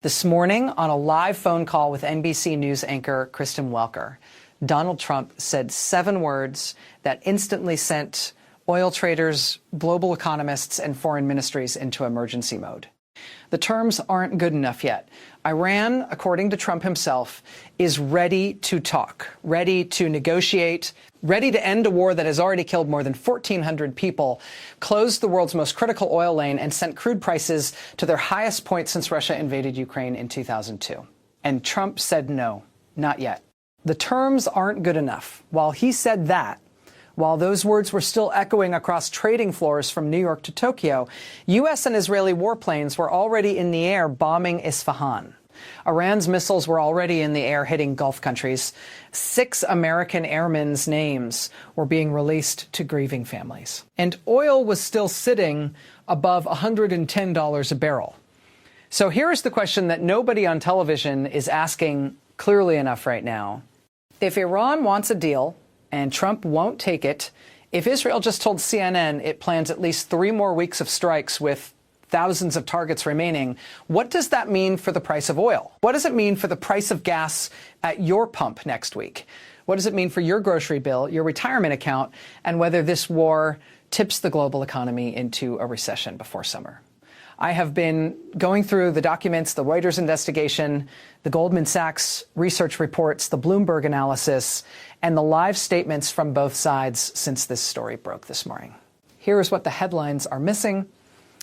This morning, on a live phone call with NBC News anchor Kristen Welker, Donald Trump said 7 words that instantly sent oil traders, global economists, and foreign ministries into emergency mode. The terms aren't good enough yet. Iran, according to Trump himself, is ready to talk, ready to negotiate, ready to end a war that has already killed more than 1,400 people, closed the world's most critical oil lane, and sent crude prices to their highest point since Russia invaded Ukraine in 2002. And Trump said no, not yet. The terms aren't good enough. While he said that, while those words were still echoing across trading floors from New York to Tokyo, U.S. and Israeli warplanes were already in the air bombing Isfahan. Iran's missiles were already in the air hitting Gulf countries. 6 American airmen's names were being released to grieving families. And oil was still sitting above $110 a barrel. So here's the question that nobody on television is asking clearly enough right now. If Iran wants a deal, and Trump won't take it, if Israel just told CNN it plans at least 3 more weeks of strikes with thousands of targets remaining, what does that mean for the price of oil? What does it mean for the price of gas at your pump next week? What does it mean for your grocery bill, your retirement account, and whether this war tips the global economy into a recession before summer? I have been going through the documents, the Reuters investigation, the Goldman Sachs research reports, the Bloomberg analysis, and the live statements from both sides since this story broke this morning. Here is what the headlines are missing,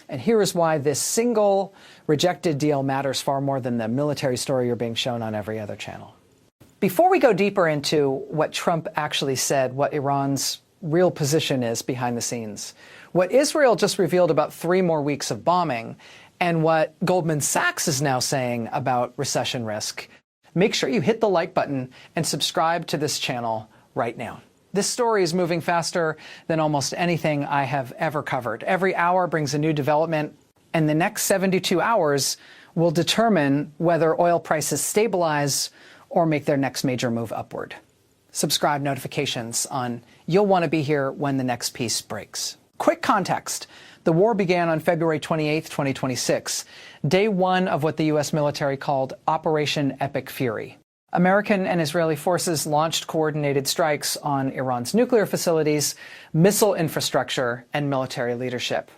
and here is why this single rejected deal matters far more than the military story you're being shown on every other channel. Before we go deeper into what Trump actually said, what Iran's real position is behind the scenes, what Israel just revealed about 3 more weeks of bombing, and what Goldman Sachs is now saying about recession risk, make sure you hit the like button and subscribe to this channel right now. This story is moving faster than almost anything I have ever covered. Every hour brings a new development, and the next 72 hours will determine whether oil prices stabilize or make their next major move upward. Subscribe, notifications on. You'll want to be here when the next piece breaks. Quick context. The war began on February 28, 2026, day 1 of what the U.S. military called Operation Epic Fury. American and Israeli forces launched coordinated strikes on Iran's nuclear facilities, missile infrastructure, and military leadership.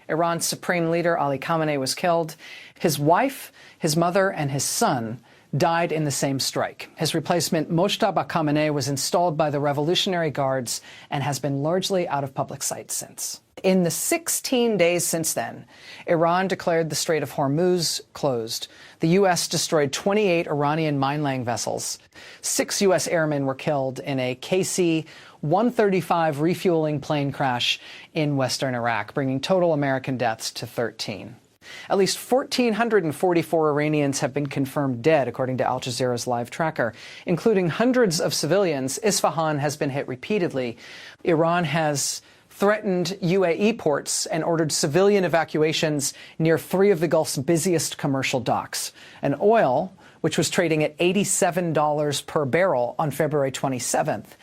Iran's supreme leader, Ali Khamenei, was killed. His wife, his mother, and his son died in the same strike. His replacement, Mojtaba Khamenei, was installed by the Revolutionary Guards and has been largely out of public sight since. In the 16 days since then, Iran declared the Strait of Hormuz closed. The U.S. destroyed 28 Iranian mine-laying vessels. 6 U.S. airmen were killed in a KC-135 refueling plane crash in western Iraq, bringing total American deaths to 13. At least 1,444 Iranians have been confirmed dead, according to Al Jazeera's live tracker, including hundreds of civilians. Isfahan has been hit repeatedly. Iran has threatened UAE ports and ordered civilian evacuations near 3 of the Gulf's busiest commercial docks. And oil, which was trading at $87 per barrel on February 27th,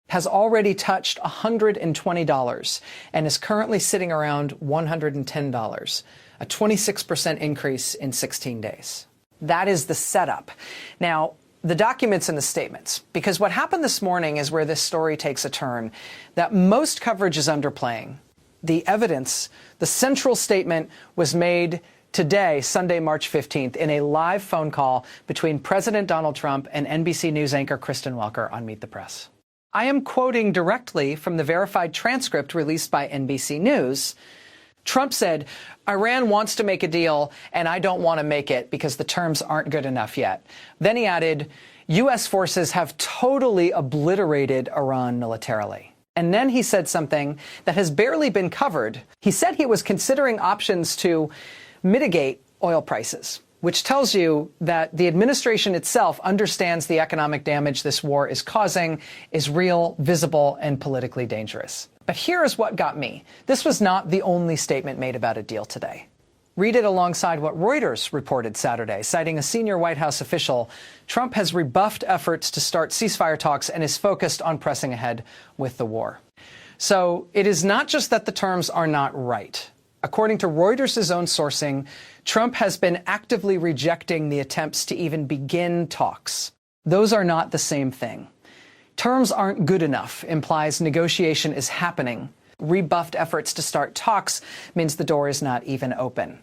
has already touched $120 and is currently sitting around $110, a 26% increase in 16 days. That is the setup. Now, the documents and the statements, because what happened this morning is where this story takes a turn that most coverage is underplaying. The evidence, the central statement was made today, Sunday, March 15th, in a live phone call between President Donald Trump and NBC News anchor Kristen Welker on Meet the Press. I am quoting directly from the verified transcript released by NBC News. Trump said, Iran wants to make a deal, and I don't want to make it because the terms aren't good enough yet. Then he added, U.S. forces have totally obliterated Iran militarily. And then he said something that has barely been covered. He said he was considering options to mitigate oil prices, which tells you that the administration itself understands the economic damage this war is causing is real, visible, and politically dangerous. But here is what got me. This was not the only statement made about a deal today. Read it alongside what Reuters reported Saturday, citing a senior White House official. Trump has rebuffed efforts to start ceasefire talks and is focused on pressing ahead with the war. So it is not just that the terms are not right. According to Reuters' own sourcing, Trump has been actively rejecting the attempts to even begin talks. Those are not the same thing. Terms aren't good enough implies negotiation is happening. Rebuffed efforts to start talks means the door is not even open.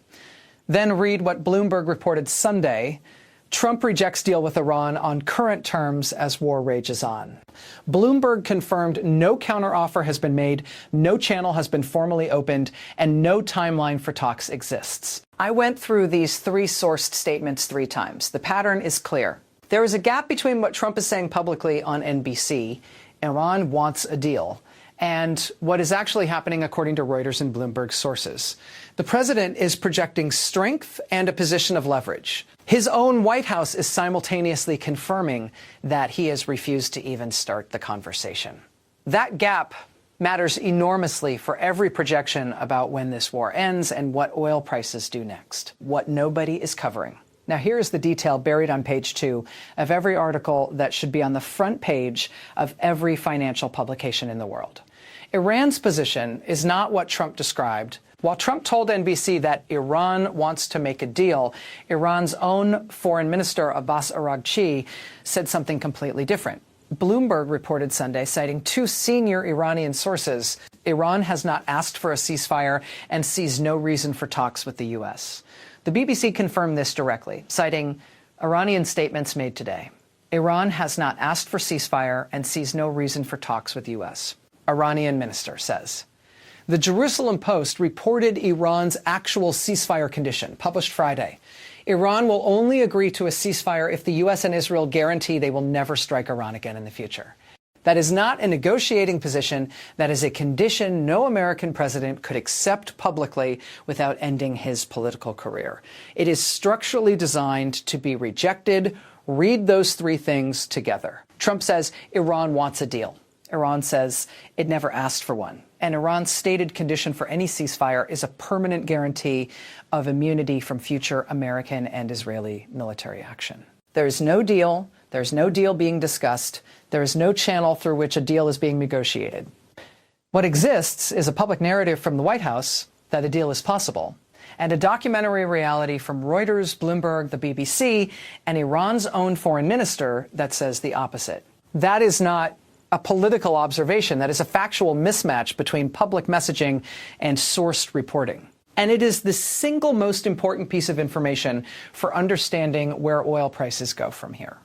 Then read what Bloomberg reported Sunday. Trump rejects deal with Iran on current terms as war rages on. Bloomberg confirmed no counteroffer has been made, no channel has been formally opened, and no timeline for talks exists. I went through these three sourced statements 3 times. The pattern is clear. There is a gap between what Trump is saying publicly on NBC, Iran wants a deal, and what is actually happening according to Reuters and Bloomberg sources. The president is projecting strength and a position of leverage. His own White House is simultaneously confirming that he has refused to even start the conversation. That gap matters enormously for every projection about when this war ends and what oil prices do next, what nobody is covering. Now, here's the detail buried on page 2 of every article that should be on the front page of every financial publication in the world. Iran's position is not what Trump described. While Trump told NBC that Iran wants to make a deal, Iran's own foreign minister, Abbas Araghchi, said something completely different. Bloomberg reported Sunday, citing 2 senior Iranian sources, Iran has not asked for a ceasefire and sees no reason for talks with the U.S. The BBC confirmed this directly, citing Iranian statements made today. Iran has not asked for ceasefire and sees no reason for talks with U.S. Iranian minister says. The Jerusalem Post reported Iran's actual ceasefire condition, published Friday. Iran will only agree to a ceasefire if the U.S. and Israel guarantee they will never strike Iran again in the future. That is not a negotiating position. That is a condition no American president could accept publicly without ending his political career. It is structurally designed to be rejected. Read those 3 things together. Trump says Iran wants a deal. Iran says it never asked for one. And Iran's stated condition for any ceasefire is a permanent guarantee of immunity from future American and Israeli military action. There's no deal. There's no deal being discussed. There is no channel through which a deal is being negotiated. What exists is a public narrative from the White House that a deal is possible, and a documentary reality from Reuters, Bloomberg, the BBC, and Iran's own foreign minister that says the opposite. That is not a political observation. That is a factual mismatch between public messaging and sourced reporting. And it is the single most important piece of information for understanding where oil prices go from here.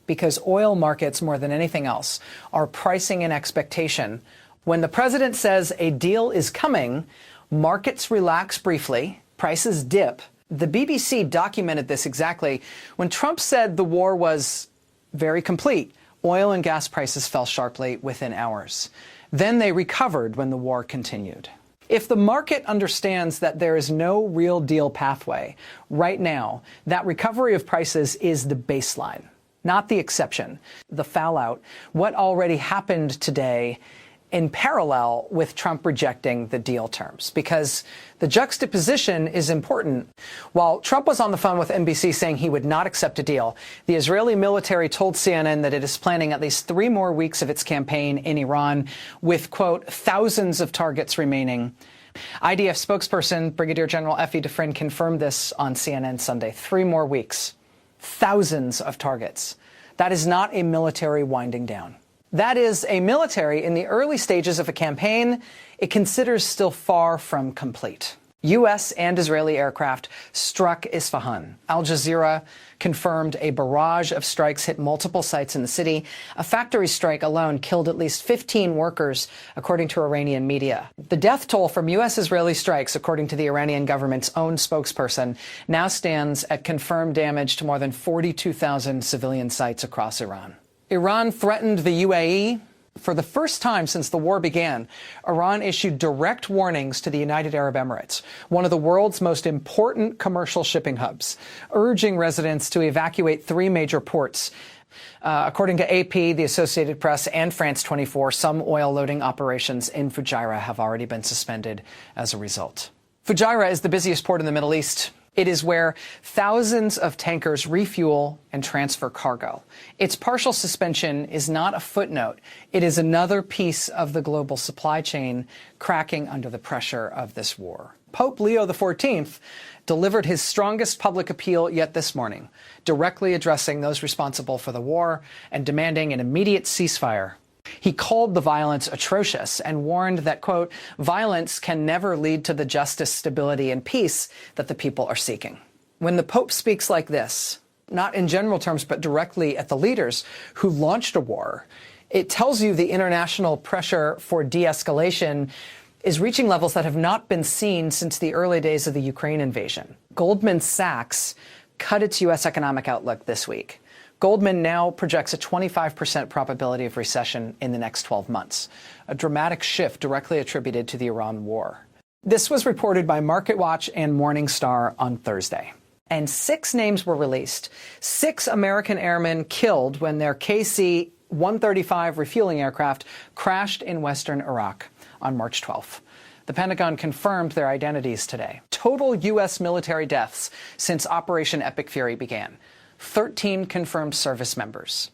Because oil markets, more than anything else, are pricing in expectation. When the president says a deal is coming, markets relax briefly, prices dip. The BBC documented this exactly. When Trump said the war was very complete, oil and gas prices fell sharply within hours. Then they recovered when the war continued. If the market understands that there is no real deal pathway right now, that recovery of prices is the baseline, not the exception, the fallout, what already happened today in parallel with Trump rejecting the deal terms, because the juxtaposition is important. While Trump was on the phone with NBC saying he would not accept a deal, the Israeli military told CNN that it is planning at least 3 more weeks of its campaign in Iran with, quote, thousands of targets remaining. IDF spokesperson Brigadier General Effie Dufresne confirmed this on CNN Sunday. 3 more weeks. Thousands of targets. That is not a military winding down. That is a military in the early stages of a campaign it considers still far from complete. U.S. and Israeli aircraft struck Isfahan. Al Jazeera confirmed a barrage of strikes hit multiple sites in the city. A factory strike alone killed at least 15 workers, according to Iranian media. The death toll from U.S.-Israeli strikes, according to the Iranian government's own spokesperson, now stands at confirmed damage to more than 42,000 civilian sites across Iran. Iran threatened the UAE. For the first time since the war began, Iran issued direct warnings to the United Arab Emirates, one of the world's most important commercial shipping hubs, urging residents to evacuate 3 major ports. According to AP, the Associated Press, and France 24, some oil loading operations in Fujairah have already been suspended as a result. Fujairah is the busiest port in the Middle East. It is where thousands of tankers refuel and transfer cargo. Its partial suspension is not a footnote. It is another piece of the global supply chain cracking under the pressure of this war. Pope Leo XIV delivered his strongest public appeal yet this morning, directly addressing those responsible for the war and demanding an immediate ceasefire. He called the violence atrocious and warned that, quote, violence can never lead to the justice, stability, and peace that the people are seeking. When the Pope speaks like this, not in general terms, but directly at the leaders who launched a war, it tells you the international pressure for de-escalation is reaching levels that have not been seen since the early days of the Ukraine invasion. Goldman Sachs cut its U.S. economic outlook this week. Goldman now projects a 25% probability of recession in the next 12 months, a dramatic shift directly attributed to the Iran war. This was reported by MarketWatch and Morningstar on Thursday. And 6 names were released. 6 American airmen killed when their KC-135 refueling aircraft crashed in western Iraq on March 12th. The Pentagon confirmed their identities today. Total U.S. military deaths since Operation Epic Fury began. 13 confirmed service members.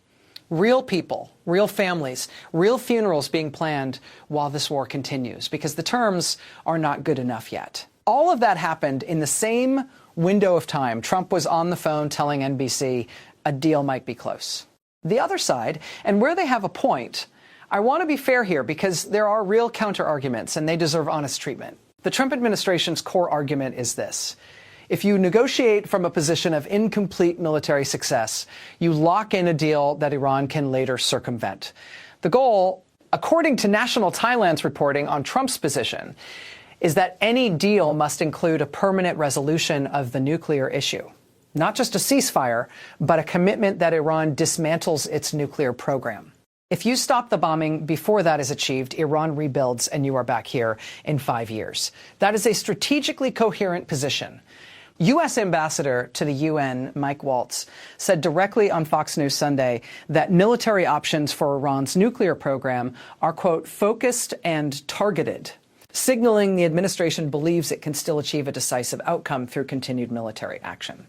Real people, real families, real funerals being planned while this war continues, because the terms are not good enough yet. All of that happened in the same window of time Trump was on the phone telling NBC a deal might be close. The other side, and where they have a point, I want to be fair here because there are real counter-arguments and they deserve honest treatment. The Trump administration's core argument is this. If you negotiate from a position of incomplete military success, you lock in a deal that Iran can later circumvent. The goal, according to National Thailand's reporting on Trump's position, is that any deal must include a permanent resolution of the nuclear issue. Not just a ceasefire, but a commitment that Iran dismantles its nuclear program. If you stop the bombing before that is achieved, Iran rebuilds and you are back here in 5 years. That is a strategically coherent position. U.S. Ambassador to the UN, Mike Waltz, said directly on Fox News Sunday that military options for Iran's nuclear program are, quote, focused and targeted, signaling the administration believes it can still achieve a decisive outcome through continued military action.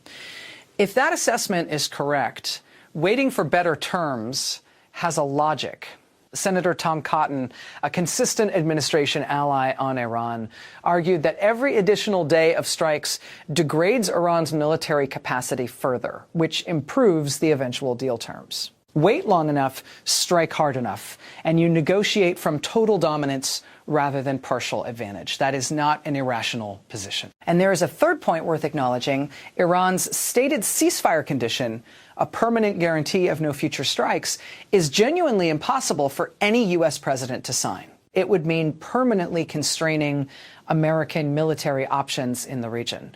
If that assessment is correct, waiting for better terms has a logic. Senator Tom Cotton, a consistent administration ally on Iran, argued that every additional day of strikes degrades Iran's military capacity further, which improves the eventual deal terms. Wait long enough, strike hard enough, and you negotiate from total dominance rather than partial advantage. That is not an irrational position. And there is a third point worth acknowledging. Iran's stated ceasefire condition, a permanent guarantee of no future strikes, is genuinely impossible for any U.S. president to sign. It would mean permanently constraining American military options in the region.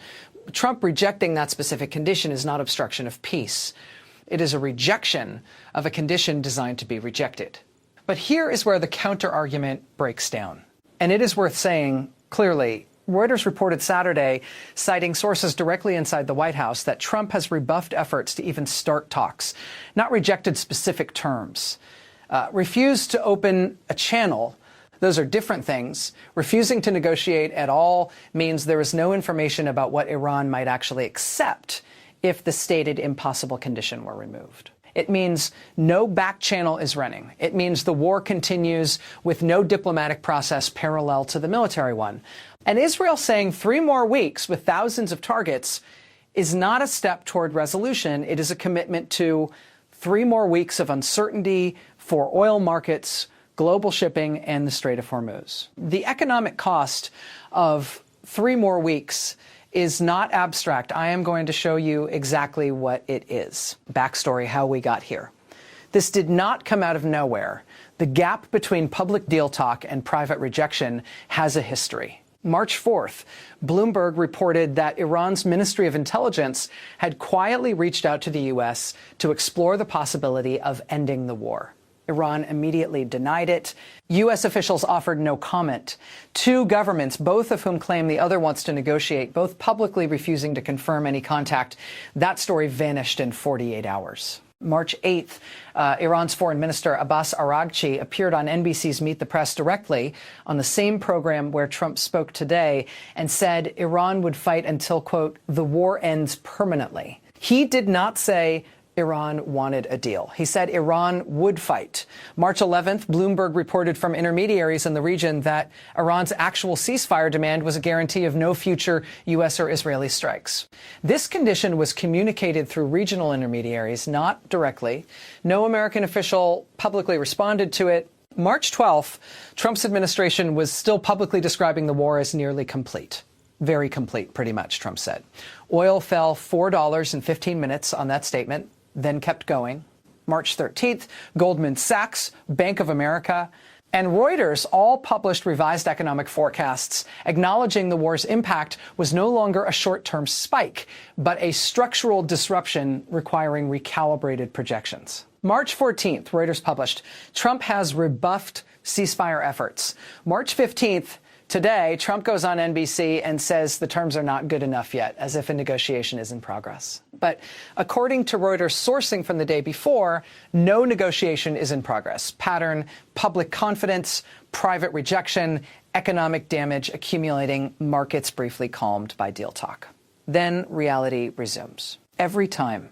Trump rejecting that specific condition is not obstruction of peace. It is a rejection of a condition designed to be rejected. But here is where the counter-argument breaks down. And it is worth saying clearly, Reuters reported Saturday, citing sources directly inside the White House, that Trump has rebuffed efforts to even start talks, not rejected specific terms, refused to open a channel. Those are different things. Refusing to negotiate at all means there is no information about what Iran might actually accept if the stated impossible condition were removed. It means no back channel is running. It means the war continues with no diplomatic process parallel to the military one. And Israel saying 3 more weeks with thousands of targets is not a step toward resolution. It is a commitment to 3 more weeks of uncertainty for oil markets, global shipping, and the Strait of Hormuz. The economic cost of 3 more weeks is not abstract. I am going to show you exactly what it is. Backstory, how we got here. This did not come out of nowhere. The gap between public deal talk and private rejection has a history. March 4th, Bloomberg reported that Iran's Ministry of Intelligence had quietly reached out to the U.S. to explore the possibility of ending the war. Iran immediately denied it. U.S. officials offered no comment. 2 governments, both of whom claim the other wants to negotiate, both publicly refusing to confirm any contact. That story vanished in 48 hours. March 8th, Iran's Foreign Minister Abbas Araghchi appeared on NBC's Meet the Press directly on the same program where Trump spoke today and said Iran would fight until, quote, the war ends permanently. He did not say Iran wanted a deal. He said Iran would fight. March 11th, Bloomberg reported from intermediaries in the region that Iran's actual ceasefire demand was a guarantee of no future U.S. or Israeli strikes. This condition was communicated through regional intermediaries, not directly. No American official publicly responded to it. March 12th, Trump's administration was still publicly describing the war as nearly complete. Very complete, pretty much, Trump said. Oil fell $4 in 15 minutes on that statement, then kept going. March 13th, Goldman Sachs, Bank of America, and Reuters all published revised economic forecasts, acknowledging the war's impact was no longer a short-term spike, but a structural disruption requiring recalibrated projections. March 14th, Reuters published, Trump has rebuffed ceasefire efforts. March 15th, today, Trump goes on NBC and says the terms are not good enough yet, as if a negotiation is in progress. But according to Reuters sourcing from the day before, no negotiation is in progress. Pattern, public confidence, private rejection, economic damage accumulating, markets briefly calmed by deal talk. Then reality resumes. Every time,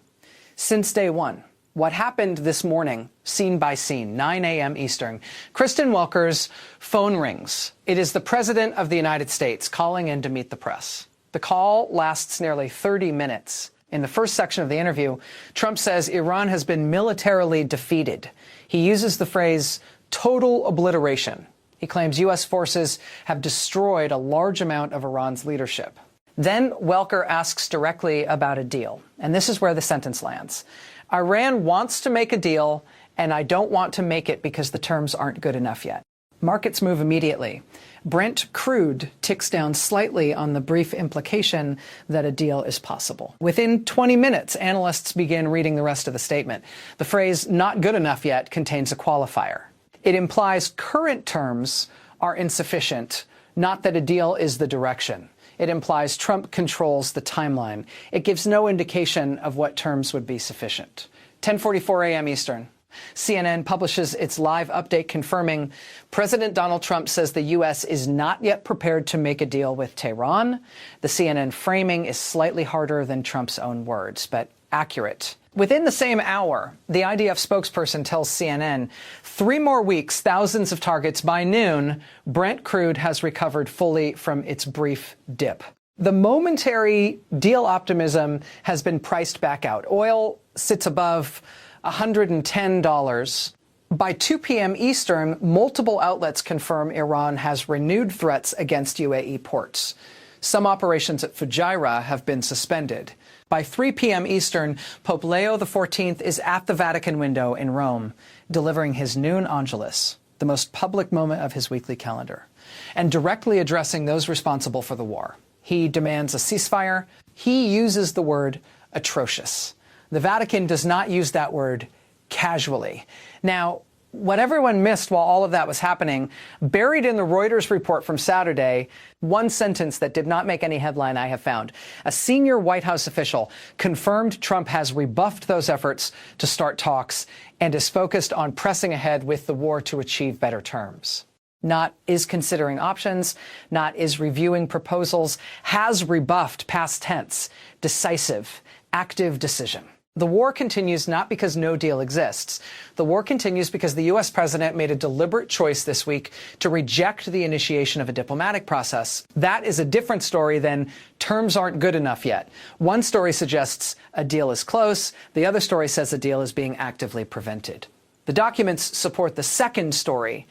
since day one. What happened this morning, scene by scene, 9 a.m. Eastern, Kristen Welker's phone rings. It is the President of the United States calling in to meet the press. The call lasts nearly 30 minutes. In the first section of the interview, Trump says Iran has been militarily defeated. He uses the phrase total obliteration. He claims U.S. forces have destroyed a large amount of Iran's leadership. Then Welker asks directly about a deal. And this is where the sentence lands. Iran wants to make a deal, and I don't want to make it because the terms aren't good enough yet. Markets move immediately. Brent crude ticks down slightly on the brief implication that a deal is possible. Within 20 minutes, analysts begin reading the rest of the statement. The phrase not good enough yet contains a qualifier. It implies current terms are insufficient, not that a deal is the direction. It implies Trump controls the timeline. It gives no indication of what terms would be sufficient. 10:44 a.m. Eastern. CNN publishes its live update confirming President Donald Trump says the U.S. is not yet prepared to make a deal with Tehran. The CNN framing is slightly harder than Trump's own words, but accurate. Within the same hour, the IDF spokesperson tells CNN, 3 more weeks, thousands of targets by noon, Brent crude has recovered fully from its brief dip. The momentary deal optimism has been priced back out. Oil sits above $110. By 2 p.m. Eastern, multiple outlets confirm Iran has renewed threats against UAE ports. Some operations at Fujairah have been suspended. By 3 p.m. Eastern, Pope Leo XIV is at the Vatican window in Rome, delivering his noon Angelus, the most public moment of his weekly calendar, and directly addressing those responsible for the war. He demands a ceasefire. He uses the word atrocious. The Vatican does not use that word casually. Now, what everyone missed while all of that was happening, buried in the Reuters report from Saturday, one sentence that did not make any headline I have found. A senior White House official confirmed Trump has rebuffed those efforts to start talks and is focused on pressing ahead with the war to achieve better terms. Not is considering options, not is reviewing proposals, has rebuffed, past tense, decisive, active decision. The war continues not because no deal exists. The war continues because the U.S. president made a deliberate choice this week to reject the initiation of a diplomatic process. That is a different story than terms aren't good enough yet. One story suggests a deal is close. The other story says a deal is being actively prevented. The documents support the second story.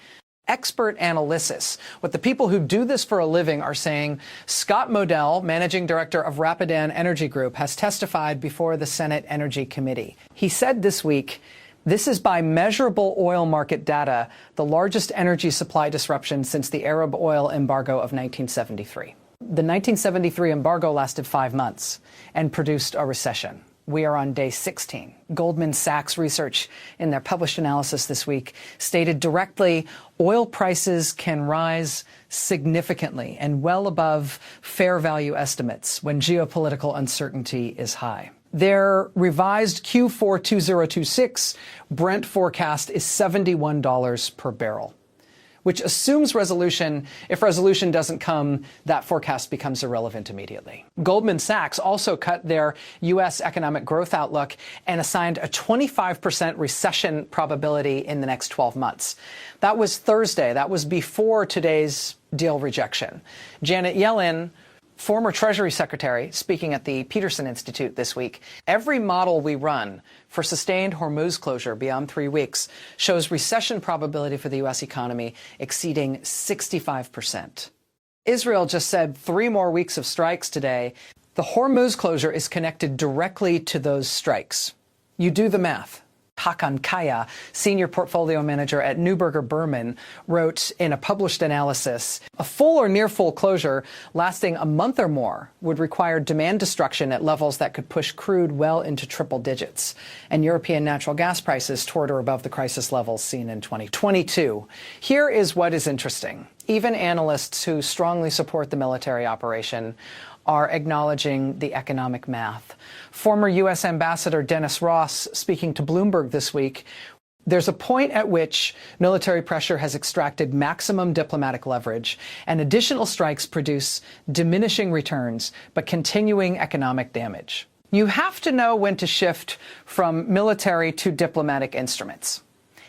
Expert analysis. What the people who do this for a living are saying, Scott Modell, managing director of Rapidan Energy Group, has testified before the Senate Energy Committee. He said this week, this is by measurable oil market data, the largest energy supply disruption since the Arab oil embargo of 1973. The 1973 embargo lasted 5 months and produced a recession. We are on day 16. Goldman Sachs research in their published analysis this week stated directly oil prices can rise significantly and well above fair value estimates when geopolitical uncertainty is high. Their revised Q4 2026 Brent forecast is $71 per barrel, which assumes resolution. If resolution doesn't come, that forecast becomes irrelevant immediately. Goldman Sachs also cut their U.S. economic growth outlook and assigned a 25% recession probability in the next 12 months. That was Thursday. That was before today's deal rejection. Janet Yellen, former Treasury Secretary, speaking at the Peterson Institute this week, every model we run for sustained Hormuz closure beyond 3 weeks shows recession probability for the U.S. economy exceeding 65%. Israel just said 3 more weeks of strikes today. The Hormuz closure is connected directly to those strikes. You do the math. Hakan Kaya, senior portfolio manager at Neuberger Berman, wrote in a published analysis, a full or near full closure lasting a month or more would require demand destruction at levels that could push crude well into triple digits, and European natural gas prices toward or above the crisis levels seen in 2022. Here is what is interesting. Even analysts who strongly support the military operation are acknowledging the economic math. Former U.S. Ambassador Dennis Ross, speaking to Bloomberg this week, there's a point at which military pressure has extracted maximum diplomatic leverage, and additional strikes produce diminishing returns but continuing economic damage. You have to know when to shift from military to diplomatic instruments.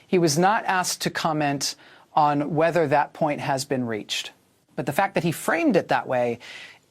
He was not asked to comment on whether that point has been reached, but the fact that he framed it that way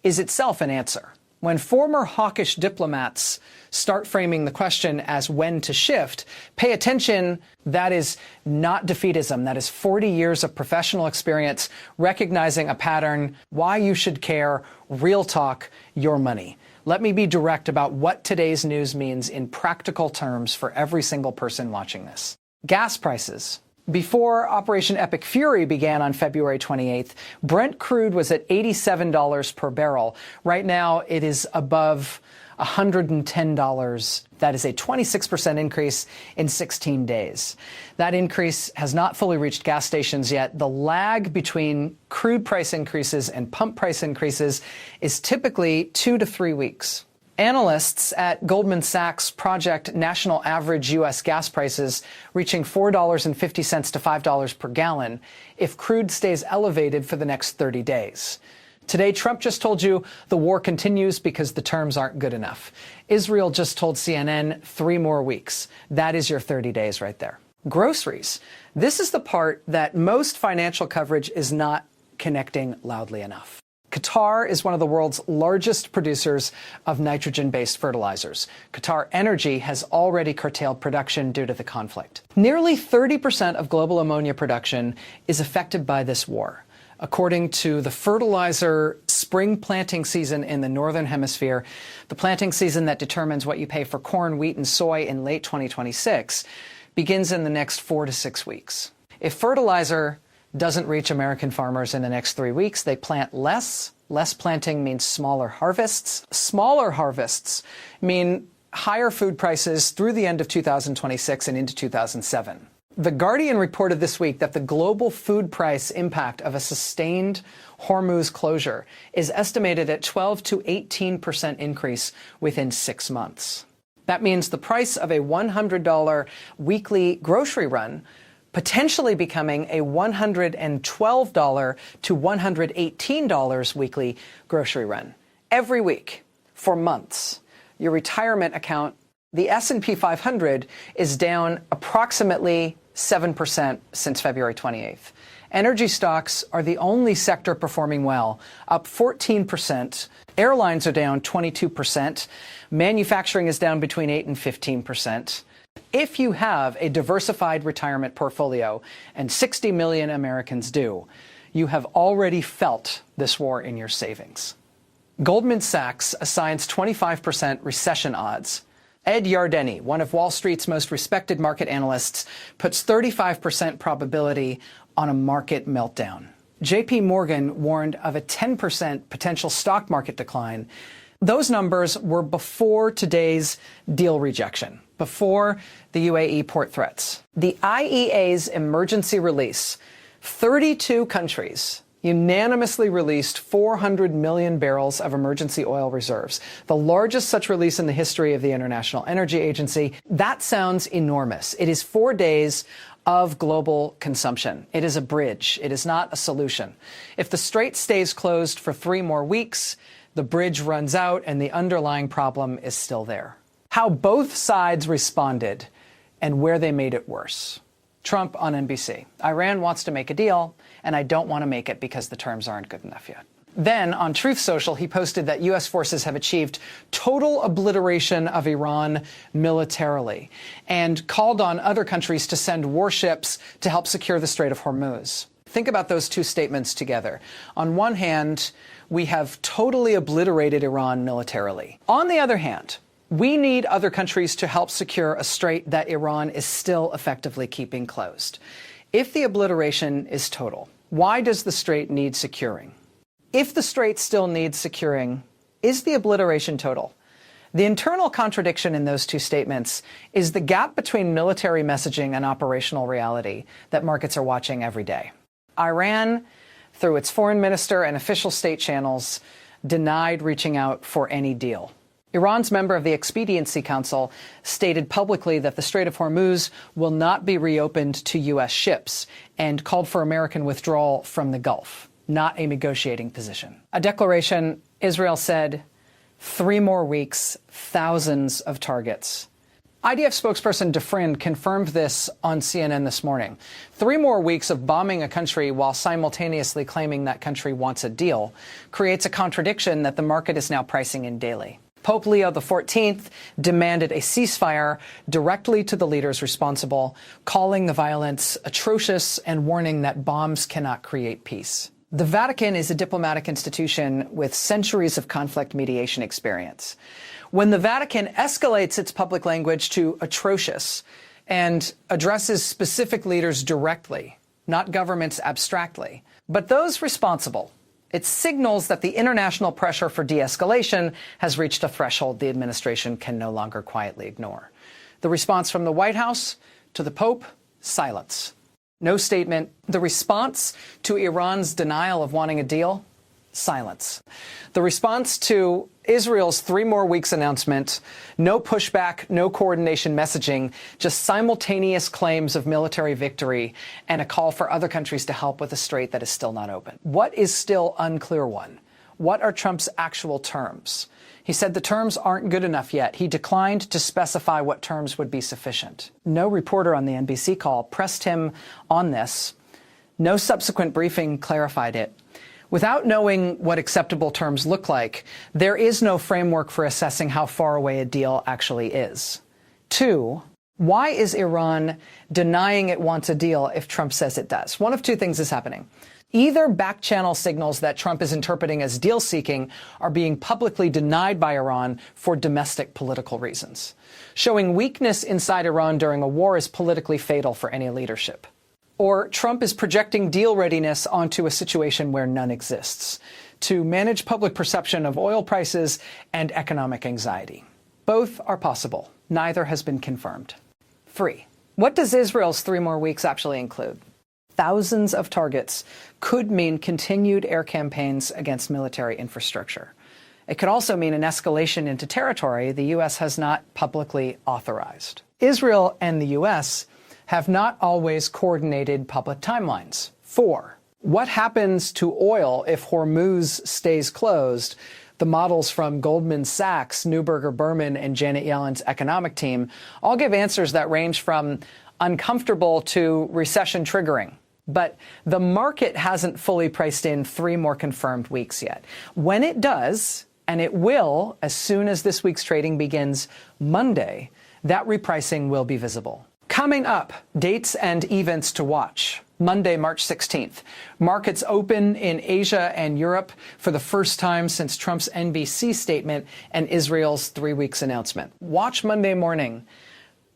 is itself an answer. When former hawkish diplomats start framing the question as when to shift, pay attention. That is not defeatism. That is 40 years of professional experience recognizing a pattern, why you should care, real talk, your money. Let me be direct about what today's news means in practical terms for every single person watching this. Gas prices. Before Operation Epic Fury began on February 28th, Brent crude was at $87 per barrel. Right now, it is above $110. That is a 26% increase in 16 days. That increase has not fully reached gas stations yet. The lag between crude price increases and pump price increases is typically 2 to 3 weeks. Analysts at Goldman Sachs project national average U.S. gas prices reaching $4.50 to $5 per gallon if crude stays elevated for the next 30 days. Today, Trump just told you the war continues because the terms aren't good enough. Israel just told CNN 3 more weeks. That is your 30 days right there. Groceries. This is the part that most financial coverage is not connecting loudly enough. Qatar is one of the world's largest producers of nitrogen-based fertilizers. Qatar Energy has already curtailed production due to the conflict. Nearly 30% of global ammonia production is affected by this war. According to the fertilizer spring planting season in the Northern Hemisphere, the planting season that determines what you pay for corn, wheat, and soy in late 2026, begins in the next 4 to 6 weeks. If fertilizer doesn't reach American farmers in the next 3 weeks, they plant less. Less planting means smaller harvests. Smaller harvests mean higher food prices through the end of 2026 and into 2007. The Guardian reported this week that the global food price impact of a sustained Hormuz closure is estimated at 12 to 18% increase within 6 months. That means the price of a $100 weekly grocery run potentially becoming a $112 to $118 weekly grocery run every week for months. Your retirement account, the S&P 500, is down approximately 7% since February 28th. Energy stocks are the only sector performing well, up 14%. Airlines are down 22%. Manufacturing is down between 8 and 15%. If you have a diversified retirement portfolio, and 60 million Americans do, you have already felt this war in your savings. Goldman Sachs assigns 25% recession odds. Ed Yardeni, one of Wall Street's most respected market analysts, puts 35% probability on a market meltdown. JP Morgan warned of a 10% potential stock market decline. Those numbers were before today's deal rejection, before the UAE port threats. The IEA's emergency release, 32 countries unanimously released 400 million barrels of emergency oil reserves, the largest such release in the history of the International Energy Agency. That sounds enormous. It is 4 days of global consumption. It is a bridge. It is not a solution. If the strait stays closed for 3 more weeks, the bridge runs out and the underlying problem is still there. How both sides responded and where they made it worse. Trump on NBC. Iran wants to make a deal, and I don't want to make it because the terms aren't good enough yet. Then, on Truth Social, he posted that U.S. forces have achieved total obliteration of Iran militarily and called on other countries to send warships to help secure the Strait of Hormuz. Think about those two statements together. On one hand, we have totally obliterated Iran militarily. On the other hand, we need other countries to help secure a strait that Iran is still effectively keeping closed. If the obliteration is total, why does the strait need securing? If the strait still needs securing, is the obliteration total? The internal contradiction in those two statements is the gap between military messaging and operational reality that markets are watching every day. Iran, through its foreign minister and official state channels, denied reaching out for any deal. Iran's member of the Expediency Council stated publicly that the Strait of Hormuz will not be reopened to U.S. ships and called for American withdrawal from the Gulf, not a negotiating position. A declaration, Israel said, 3 more weeks, thousands of targets. IDF spokesperson Defriend confirmed this on CNN this morning. 3 more weeks of bombing a country while simultaneously claiming that country wants a deal creates a contradiction that the market is now pricing in daily. Pope Leo XIV demanded a ceasefire directly to the leaders responsible, calling the violence atrocious and warning that bombs cannot create peace. The Vatican is a diplomatic institution with centuries of conflict mediation experience. When the Vatican escalates its public language to atrocious and addresses specific leaders directly, not governments abstractly, but those responsible, it signals that the international pressure for de-escalation has reached a threshold the administration can no longer quietly ignore. The response from the White House to the Pope? Silence. No statement. The response to Iran's denial of wanting a deal? Silence. The response to Israel's 3 more weeks announcement, no pushback, no coordination messaging, just simultaneous claims of military victory and a call for other countries to help with a strait that is still not open. What is still unclear one? What are Trump's actual terms? He said the terms aren't good enough yet. He declined to specify what terms would be sufficient. No reporter on the NBC call pressed him on this. No subsequent briefing clarified it. Without knowing what acceptable terms look like, there is no framework for assessing how far away a deal actually is. 2, why is Iran denying it wants a deal if Trump says it does? One of 2 things is happening. Either back-channel signals that Trump is interpreting as deal-seeking are being publicly denied by Iran for domestic political reasons. Showing weakness inside Iran during a war is politically fatal for any leadership. Or Trump is projecting deal readiness onto a situation where none exists, to manage public perception of oil prices and economic anxiety. Both are possible. Neither has been confirmed. 3. What does Israel's 3 more weeks actually include? Thousands of targets could mean continued air campaigns against military infrastructure. It could also mean an escalation into territory the U.S. has not publicly authorized. Israel and the U.S. have not always coordinated public timelines. 4. What happens to oil if Hormuz stays closed? The models from Goldman Sachs, Neuberger Berman, and Janet Yellen's economic team all give answers that range from uncomfortable to recession triggering. But the market hasn't fully priced in 3 more confirmed weeks yet. When it does, and it will as soon as this week's trading begins Monday, that repricing will be visible. Coming up, dates and events to watch. Monday, March 16th. Markets open in Asia and Europe for the first time since Trump's NBC statement and Israel's 3 weeks announcement. Watch Monday morning,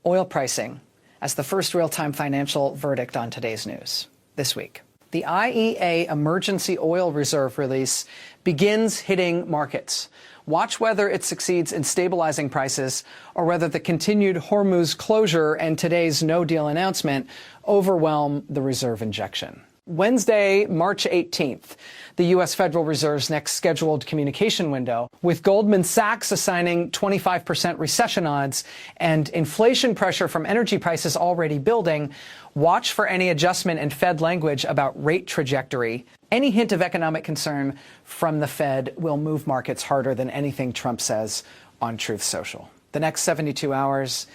oil pricing, as the first real-time financial verdict on today's news. This week, the IEA emergency oil reserve release begins hitting markets. Watch whether it succeeds in stabilizing prices or whether the continued Hormuz closure and today's no-deal announcement overwhelm the reserve injection. Wednesday, March 18th, the U.S. Federal Reserve's next scheduled communication window, with Goldman Sachs assigning 25% recession odds and inflation pressure from energy prices already building. Watch for any adjustment in Fed language about rate trajectory. Any hint of economic concern from the Fed will move markets harder than anything Trump says on Truth Social. The next 72 hours,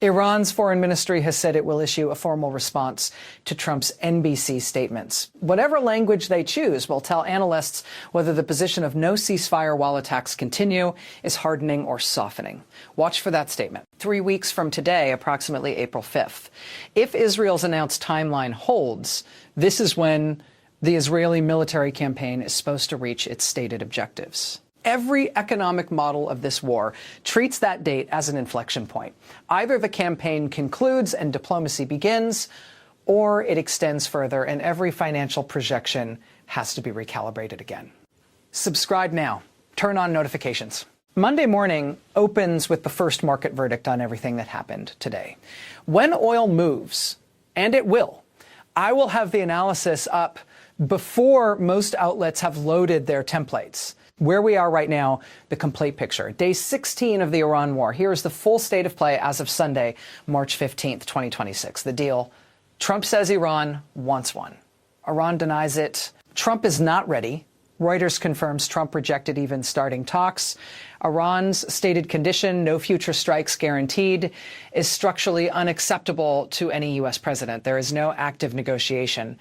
Iran's foreign ministry has said it will issue a formal response to Trump's NBC statements. Whatever language they choose will tell analysts whether the position of no ceasefire while attacks continue is hardening or softening. Watch for that statement. 3 weeks from today, approximately April 5th. If Israel's announced timeline holds, this is when the Israeli military campaign is supposed to reach its stated objectives. Every economic model of this war treats that date as an inflection point. Either the campaign concludes and diplomacy begins, or it extends further and every financial projection has to be recalibrated again. Subscribe now. Turn on notifications. Monday morning opens with the first market verdict on everything that happened today. When oil moves, and it will, I will have the analysis up before most outlets have loaded their templates. Where we are right now, the complete picture. Day 16 of the Iran war. Here is the full state of play as of Sunday, March 15th, 2026. The deal. Trump says Iran wants one. Iran denies it. Trump is not ready. Reuters confirms Trump rejected even starting talks. Iran's stated condition, no future strikes guaranteed, is structurally unacceptable to any U.S. president. There is no active negotiation.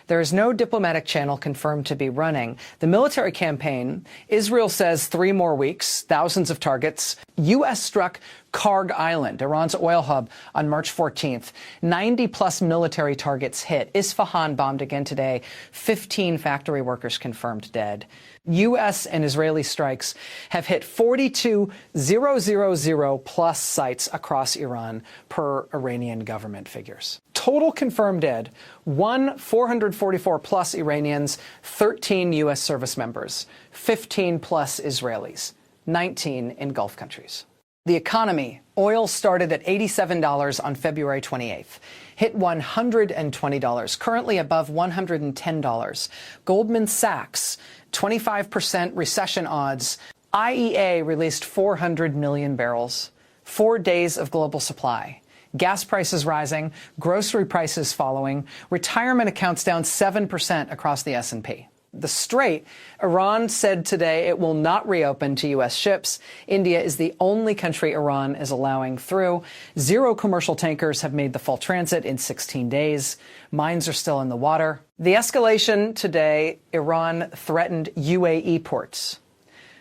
There is no diplomatic channel confirmed to be running. The military campaign, Israel says 3 more weeks, thousands of targets. U.S. struck Karg Island, Iran's oil hub, on March 14th. 90-plus military targets hit. Isfahan bombed again today. 15 factory workers confirmed dead. U.S. and Israeli strikes have hit 42,000-plus sites across Iran, per Iranian government figures. Total confirmed dead, 444-plus Iranians, 13 U.S. service members, 15-plus Israelis, 19 in Gulf countries. The economy. Oil started at $87 on February 28th, hit $120, currently above $110. Goldman Sachs, 25% recession odds. IEA released 400 million barrels. 4 days of global supply. Gas prices rising, grocery prices following, retirement accounts down 7% across the S&P. The Strait, Iran said today it will not reopen to U.S. ships. India is the only country Iran is allowing through. 0 commercial tankers have made the full transit in 16 days. Mines are still in the water. The escalation today, Iran threatened UAE ports.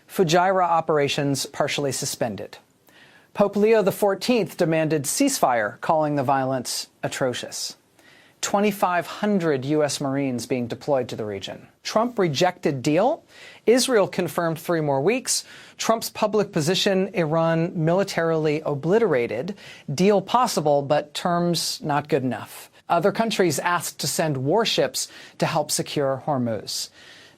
Fujairah operations partially suspended. Pope Leo XIV demanded ceasefire, calling the violence atrocious. 2,500 U.S. Marines being deployed to the region. Trump rejected deal. Israel confirmed 3 more weeks. Trump's public position, Iran militarily obliterated. Deal possible, but terms not good enough. Other countries asked to send warships to help secure Hormuz.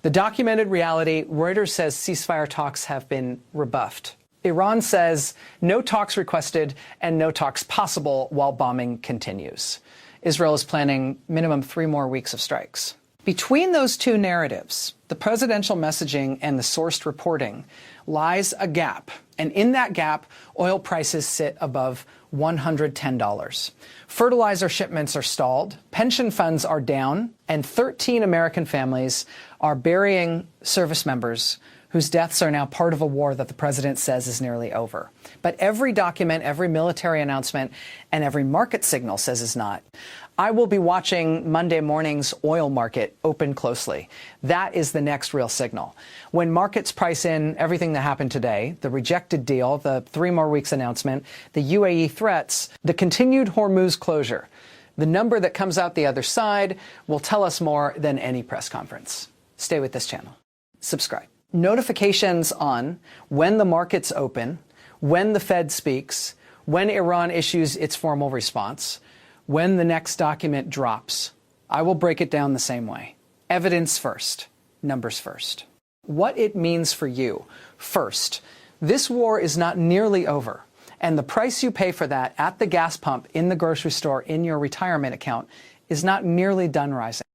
The documented reality, Reuters says ceasefire talks have been rebuffed. Iran says no talks requested and no talks possible while bombing continues. Israel is planning minimum 3 more weeks of strikes. Between those two narratives, the presidential messaging and the sourced reporting, lies a gap. And in that gap, oil prices sit above $110. Fertilizer shipments are stalled, pension funds are down, and 13 American families are burying service members whose deaths are now part of a war that the president says is nearly over. But every document, every military announcement, and every market signal says is not. I will be watching Monday morning's oil market open closely. That is the next real signal. When markets price in everything that happened today, the rejected deal, the 3 more weeks announcement, the UAE threats, the continued Hormuz closure, the number that comes out the other side will tell us more than any press conference. Stay with this channel. Subscribe. Notifications on when the markets open, when the Fed speaks, when Iran issues its formal response, when the next document drops. I will break it down the same way. Evidence first, numbers first. What it means for you. First, this war is not nearly over, and the price you pay for that at the gas pump, in the grocery store, in your retirement account is not nearly done rising.